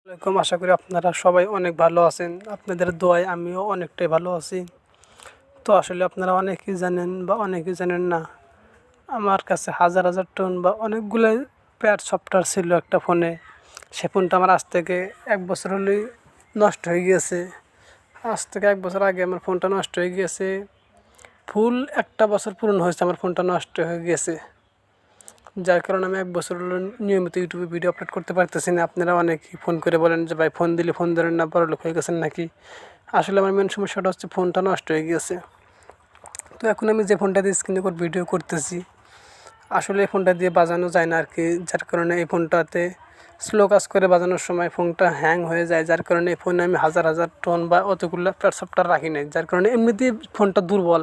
আসসালামু আশা করি আপনারা সবাই অনেক ভালো আছেন। আপনাদের দোয়ায় আমিও অনেকটাই ভালো আছি। তো আসলে আপনারা অনেকেই জানেন বা অনেকেই জানেন না, আমার কাছে হাজার হাজার টন বা অনেকগুলো প্যাড সফটওয়্যার ছিল একটা ফোনে। সে ফোনটা আমার আজ থেকে 1 বছর হলেই নষ্ট হয়ে গিয়েছে। আজ থেকে 1 বছর আগে আমার ফোনটা নষ্ট হয়ে গিয়েছে। ফুল 1 বছর পূরণ হয়েছে আমার ফোনটা নষ্ট হয়ে গিয়েছে, যার কারণে আমি 1 বছর হলো নিয়মিত ইউটিউবে ভিডিও আপলোড করতে পারতেছি না। আপনারা অনেকেই ফোন করে বলেন যে ভাই ফোন দিলে ফোন ধরেন না, বড়লোক হয়ে গেছেন নাকি। আসলে আমার মেন সমস্যাটা হচ্ছে ফোনটা নষ্ট হয়ে গিয়েছে। তো এখন আমি যে ফোনটা দিয়ে স্ক্রিনে করে ভিডিও করতেছি, আসলে এই ফোনটা দিয়ে বাজানো যায় না আর কি, যার কারণে এই ফোনটাতে স্লো কাজ করে বাজানোর সময় ফোনটা হ্যাং হয়ে যায়। যার কারণে এই ফোনে আমি হাজার হাজার টন বা অতগুলো প্যাড সফটওয়্যার রাখি নাই, যার কারণে এমনিতেই ফোনটা দুর্বল,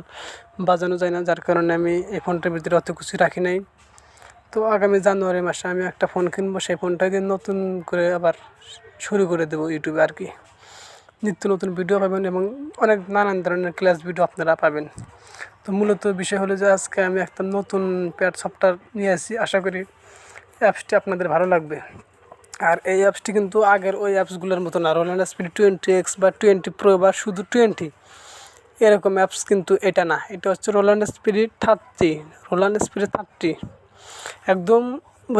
বাজানো যায় না। যার কারণে আমি এই ফোনটার ভিতরে অত কিছু রাখি নাই। তো আগামী জানুয়ারি মাসে আমি একটা ফোন কিনবো, সেই ফোনটা দিয়ে নতুন করে আবার শুরু করে দেবো ইউটিউবে আর কি। নিত্য নতুন ভিডিও পাবেন এবং অনেক নানান ধরনের ক্লাস ভিডিও আপনারা পাবেন। তো মূলত বিষয় হলো যে আজকে আমি একটা নতুন প্যাড সফটওয়্যার নিয়ে আসি। আশা করি অ্যাপসটি আপনাদের ভালো লাগবে। আর এই অ্যাপসটি কিন্তু আগের ওই অ্যাপসগুলোর মতো না। রোল্যান্ড স্পিড 20X বা 20 প্রো বা শুধু 20 এরকম অ্যাপস কিন্তু এটা না। এটা হচ্ছে রোল্যান্ড স্পিরিট 30, রোল্যান্ড স্পিরিট 30 একদম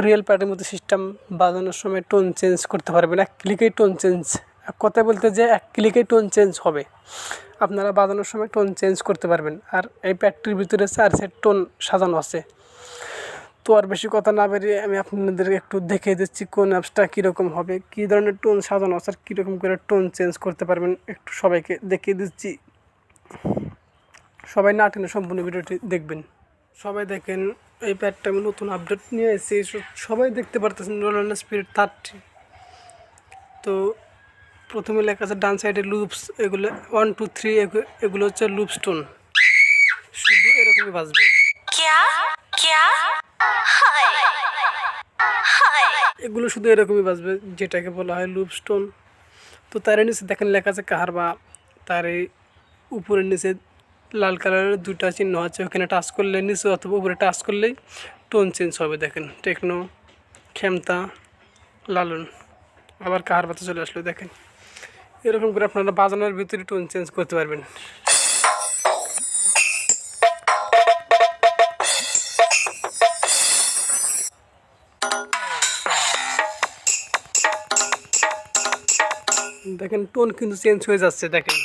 রিয়েল প্যাডের মতো সিস্টেম। বাজানোর সময় টোন চেঞ্জ করতে পারবেন, এক ক্লিকেই টোন চেঞ্জ। এক কথায় বলতে যে এক ক্লিকেই টোন চেঞ্জ হবে, আপনারা বাজানোর সময় টোন চেঞ্জ করতে পারবেন। আর এই প্যাডটির ভিতরে 4 সেট টোন সাজানো আছে। তো আর বেশি কথা না বেরিয়ে আমি আপনাদের একটু দেখিয়ে দিচ্ছি কোন অ্যাপসটা কীরকম হবে, কী ধরনের টোন সাজানো আছে আর কীরকম করে টোন চেঞ্জ করতে পারবেন, একটু সবাইকে দেখিয়ে দিচ্ছি। সবাই না টেনে সম্পূর্ণ ভিডিওটি দেখবেন। সবাই দেখেন, এই প্যাডটা আমি নতুন আপডেট নিয়ে এসেছি। সবাই দেখতে পারতেছেন রোল্যান্ড স্পিরিট 30। তো প্রথমে লেখা আছে ডান সাইডে লুপস, এগুলো 1 2 3 এগুলো হচ্ছে লুপ স্টোন, শুধু এরকমই বাজবে। এগুলো শুধু এরকমই বাজবে, যেটাকে বলা হয় লুপ স্টোন। তো তার নিচে দেখেন লেখা আছে কাহারবা। তার এই উপরের নিচে লাল কালারের দুটা চিহ্ন আছে, ওখানে টাচ করলে নিচে অথবা উপরে টাচ করলেই টোন চেঞ্জ হবে। দেখেন টেকনো, ক্ষমতা, লালন, আবার কাহারবাতে চলে আসলো। দেখেন এরকম করে আপনারা বাজানোর ভিতরে টোন চেঞ্জ করতে পারবেন। দেখেন টোন কিন্তু চেঞ্জ হয়ে যাচ্ছে। দেখেন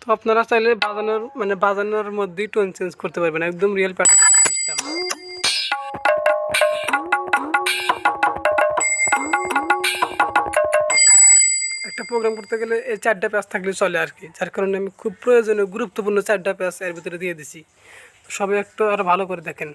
তো আপনারা চাইলে বাজানোর মধ্যেই টোন চেঞ্জ করতে পারবেন, একদম রিয়েল সিস্টেম। একটা প্রোগ্রাম করতে গেলে এই 4টা পেজ থাকলে চলে আর কি, যার কারণে আমি খুব প্রয়োজনীয় গুরুত্বপূর্ণ 4টা পেজ এর ভিতরে দিয়ে দিছি। সবাই একটু আরও ভালো করে দেখেন।